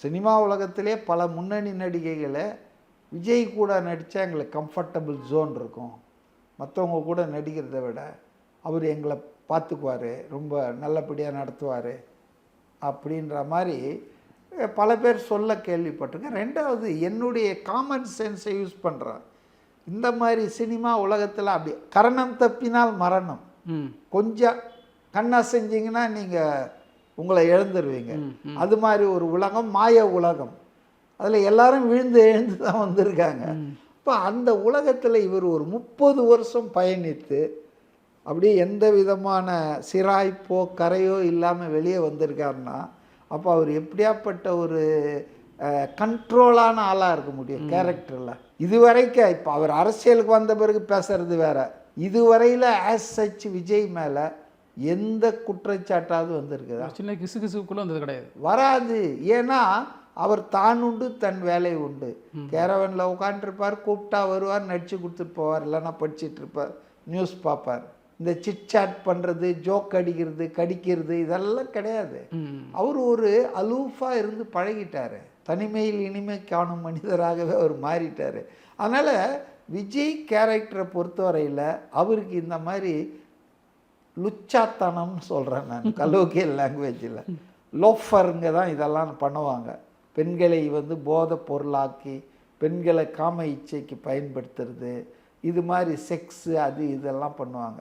Cinema உலகத்திலே பல முன்னணி நடிகைகளை விஜய் கூட நடித்தா எங்களுக்கு கம்ஃபர்டபுள் ஜோன் இருக்கும். மற்றவங்க கூட நடிக்கிறத விட அவர் எங்களை பார்த்துக்குவார், ரொம்ப நல்லபடியாக நடத்துவார் அப்படின்ற மாதிரி பல பேர் சொல்ல கேள்விப்பட்டிருக்கேன். ரெண்டாவது, என்னுடைய காமன் சென்ஸை யூஸ் பண்ணுறேன். இந்த மாதிரி சினிமா உலகத்தில் அப்படி கரணம் தப்பினால் மரணம், கொஞ்சம் கண்ணா செஞ்சிங்கன்னா நீங்கள் உங்களை இழந்துருவீங்க. அது மாதிரி ஒரு உலகம், மாய உலகம். அதில் எல்லாரும் விழுந்து எழுந்து தான் வந்திருக்காங்க. இப்போ அந்த உலகத்தில் இவர் ஒரு 30 வருஷம் பயணித்து அப்படியே எந்த விதமான சிராய்ப்போ கரையோ இல்லாமல் வெளியே வந்திருக்காருன்னா, அப்போ அவர் எப்படியாப்பட்ட ஒரு கண்ட்ரோலான ஆளாக இருக்க முடியும் கேரக்டரில். இதுவரைக்கும் இப்போ அவர் அரசியலுக்கு வந்த பிறகு பேசுறது வேற. இதுவரையில் ஆஸ் சச் விஜய் மேலே எந்த குற்றச்சாட்டாவது வந்திருக்குதா? சின்ன கிசு கிசுக்குள்ளே வந்தது கிடையாது, வராது. ஏன்னா அவர் தான் உண்டு, தன் வேலை உண்டு. கேரவனில் உட்காந்துருப்பார், கூப்பிட்டா வருவார், நடிச்சு கொடுத்துட்டு போவார், இல்லைன்னா படிச்சுட்டு இருப்பார், நியூஸ் பார்ப்பார். இந்த சிட்சாட் பண்ணுறது, ஜோக் அடிக்கிறது, கடிக்கிறது இதெல்லாம் கிடையாது. அவர் ஒரு அலூஃபாக இருந்து பழகிட்டார். தனிமையில் இனிமை காணும் மனிதராகவே அவர் மாறிட்டார். அதனால் விஜய் கேரக்டரை பொறுத்தவரையில் அவருக்கு இந்த மாதிரி லுச்சாத்தனம்னு சொல்கிறேன் நான், கலோக்கியல் லாங்குவேஜில். லோஃபருங்க தான் இதெல்லாம் பண்ணுவாங்க. பெண்களை போதை பொருளாக்கி பெண்களை காம இச்சைக்கு பயன்படுத்துறது, இது மாதிரி செக்ஸு அது இதெல்லாம் பண்ணுவாங்க.